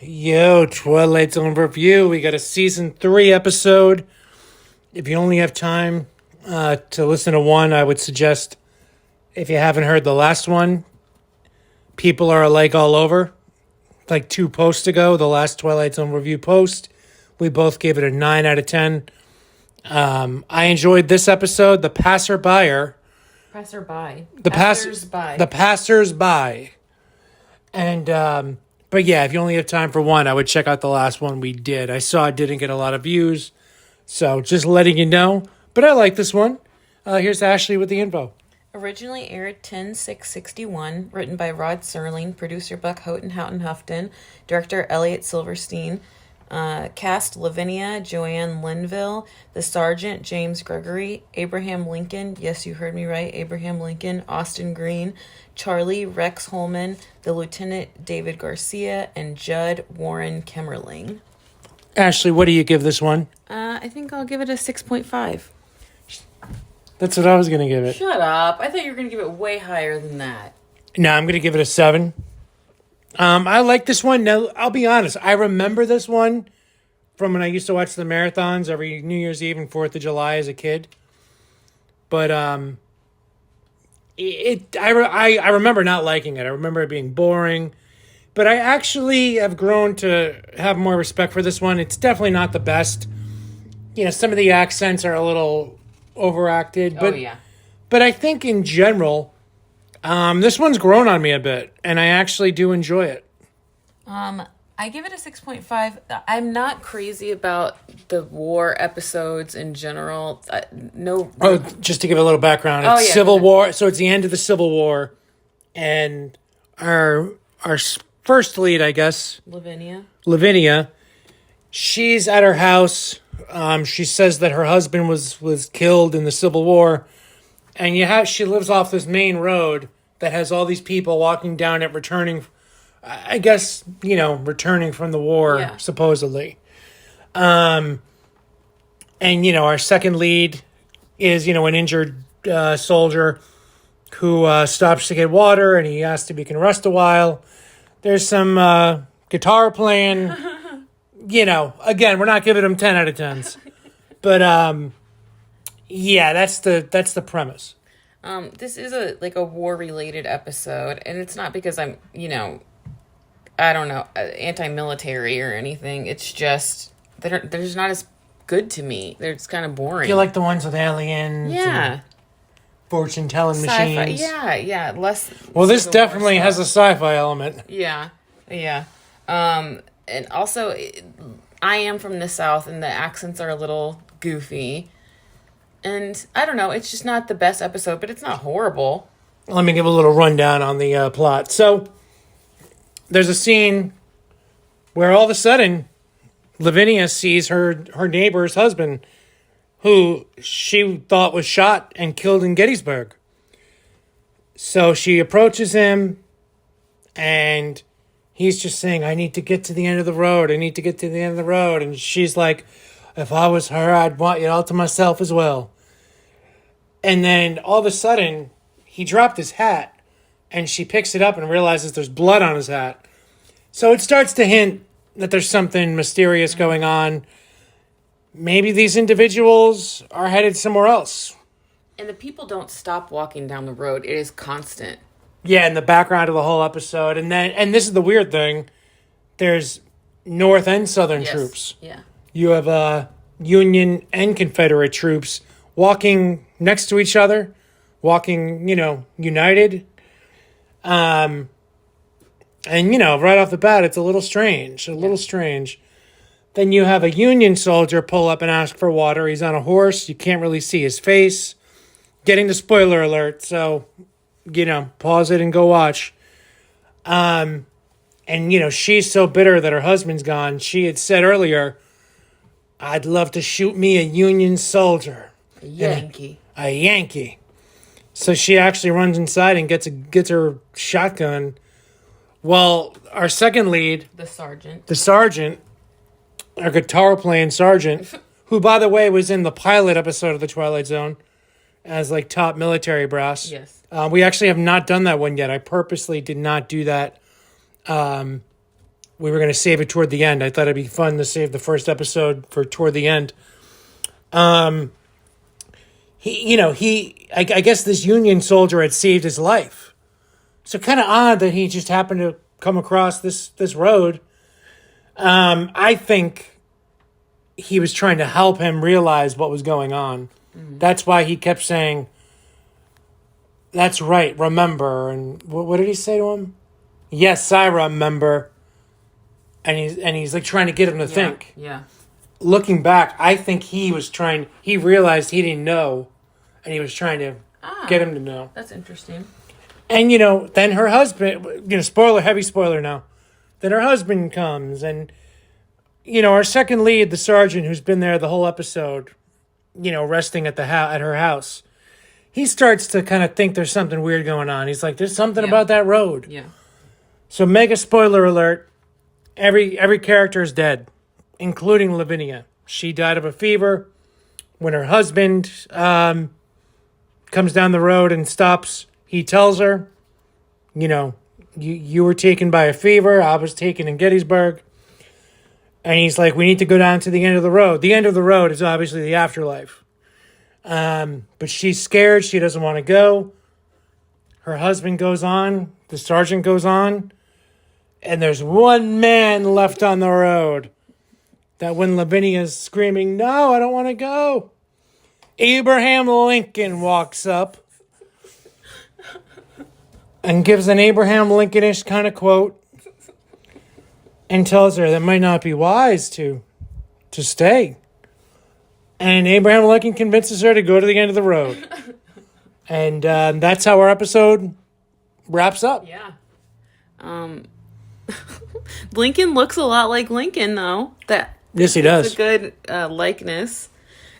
Yo, Twilight Zone review. We got a season 3 episode. If you only have time to listen to one, I would suggest, if you haven't heard the last one, people are alike all over. Like 2 posts ago, the last Twilight Zone review post, we both gave it a 9 out of 10. I enjoyed this episode, The Passersby. The Passersby. And, but yeah, if you only have time for one, I would check out the last one we did. I saw it didn't get a lot of views, so just letting you know. But I like this one. Here's Ashley with the info. Originally aired 10/6/61, written by Rod Serling, producer Buck Houghton Houghton, director Elliot Silverstein, cast Lavinia, Joanne Linville, the Sergeant, James Gregory, Abraham Lincoln, yes, you heard me right, Abraham Lincoln, Austin Green, Charlie, Rex Holman, the Lieutenant David Garcia, and Judd Warren Kemmerling. Ashley, what do you give this one? I think I'll give it a 6.5. That's what I was going to give it. Shut up. I thought you were going to give it way higher than that. No, I'm going to give it a 7. I like this one. Now, I'll be honest. I remember this one from when I used to watch the marathons every New Year's Eve and 4th of July as a kid. But I remember not liking it. I remember it being boring. But I actually have grown to have more respect for this one. It's definitely not the best. You know, some of the accents are a little overacted. But, yeah. But I think in general, this one's grown on me a bit, and I actually do enjoy it. I give it a 6.5. I'm not crazy about the war episodes in general. Just to give a little background, it's Civil War. So it's the end of the Civil War, and our first lead, I guess, Lavinia, she's at her house. She says that her husband was killed in the Civil War, and she lives off this main road that has all these people walking down it, returning from the war, supposedly. And, our second lead is, an injured soldier who stops to get water, and he asks if he can rest a while. There's some guitar playing. Again, we're not giving him 10 out of 10s. But, that's the premise. This is a war-related episode, and it's not because I'm, I don't know, anti-military or anything. It's just, they're just not as good to me. They're just kind of boring. You like the ones with aliens? Yeah. Fortune-telling Sci-fi. machines? Yeah, less... Well, this definitely has a sci-fi element. Yeah. And also, I am from the South, and the accents are a little goofy. And I don't know, it's just not the best episode, but it's not horrible. Let me give a little rundown on the plot. So, there's a scene where all of a sudden, Lavinia sees her neighbor's husband, who she thought was shot and killed in Gettysburg. So she approaches him, and he's just saying, I need to get to the end of the road. And she's like, if I was her, I'd want it all to myself as well. And then all of a sudden, he dropped his hat, and she picks it up and realizes there's blood on his hat. So it starts to hint that there's something mysterious going on. Maybe these individuals are headed somewhere else. And the people don't stop walking down the road. It is constant. Yeah, in the background of the whole episode. And this is the weird thing. There's North and Southern troops. Yeah. You have Union and Confederate troops walking next to each other, walking, united. And, right off the bat, it's a little strange. Then you have a Union soldier pull up and ask for water. He's on a horse. You can't really see his face. Getting the spoiler alert, so, pause it and go watch. And, she's so bitter that her husband's gone. She had said earlier, I'd love to shoot me a Union soldier. A Yankee. So she actually runs inside and gets her shotgun. Well, our second lead, the sergeant, our guitar playing sergeant, who by the way was in the pilot episode of the Twilight Zone as top military brass. Yes. We actually have not done that one yet. I purposely did not do that we were going to save it toward the end. I thought it'd be fun to save the first episode for toward the end. I guess this Union soldier had saved his life. So kind of odd that he just happened to come across this road. I think he was trying to help him realize what was going on. Mm-hmm. That's why he kept saying, "That's right, remember." And what did he say to him? "Yes, I remember." And he's like trying to get him to think. Yeah. Looking back, I think he realized he didn't know, and he was trying to get him to know. That's interesting. And, then her husband, heavy spoiler now. Then her husband comes, and, our second lead, the sergeant who's been there the whole episode, resting at her house, he starts to kind of think there's something weird going on. He's like, there's something about that road. Yeah. So mega spoiler alert, every character is dead, including Lavinia. She died of a fever. When her husband comes down the road and stops, he tells her, you were taken by a fever. I was taken in Gettysburg. And he's like, we need to go down to the end of the road. The end of the road is obviously the afterlife. But she's scared. She doesn't want to go. Her husband goes on. The sergeant goes on. And there's one man left on the road. That when Lavinia's screaming, "No, I don't want to go," Abraham Lincoln walks up and gives an Abraham Lincolnish kind of quote and tells her that might not be wise to stay. And Abraham Lincoln convinces her to go to the end of the road. And that's how our episode wraps up. Yeah. Lincoln looks a lot like Lincoln, though. Yes, he does. It's a good likeness.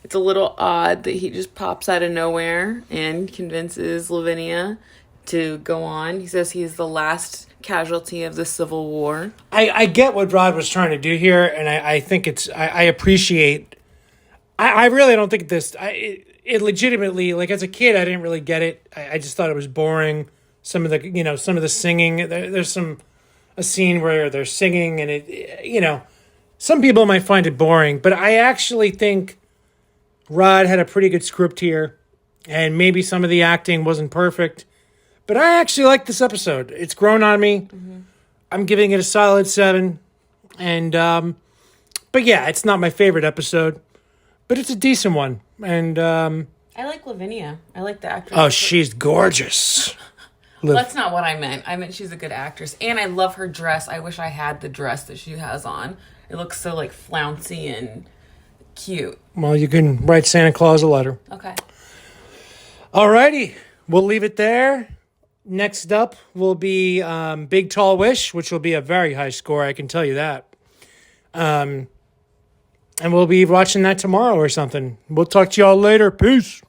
It's a little odd that he just pops out of nowhere and convinces Lavinia to go on. He says he's the last casualty of the Civil War. I get what Rod was trying to do here, and I think I appreciate. I really don't think this. It legitimately, like as a kid, I didn't really get it. I just thought it was boring. Some of the singing. There's a scene where they're singing, and some people might find it boring, but I actually think Rod had a pretty good script here, and maybe some of the acting wasn't perfect, but I actually like this episode. It's grown on me. Mm-hmm. I'm giving it a solid 7, and but yeah, it's not my favorite episode, but it's a decent one, and I like Lavinia. I like the actress. Oh, she's gorgeous. That's not what I meant. I meant she's a good actress, and I love her dress. I wish I had the dress that she has on. It looks so, like, flouncy and cute. Well, you can write Santa Claus a letter. Okay. Alrighty. We'll leave it there. Next up will be Big Tall Wish, which will be a very high score, I can tell you that. And we'll be watching that tomorrow or something. We'll talk to y'all later. Peace.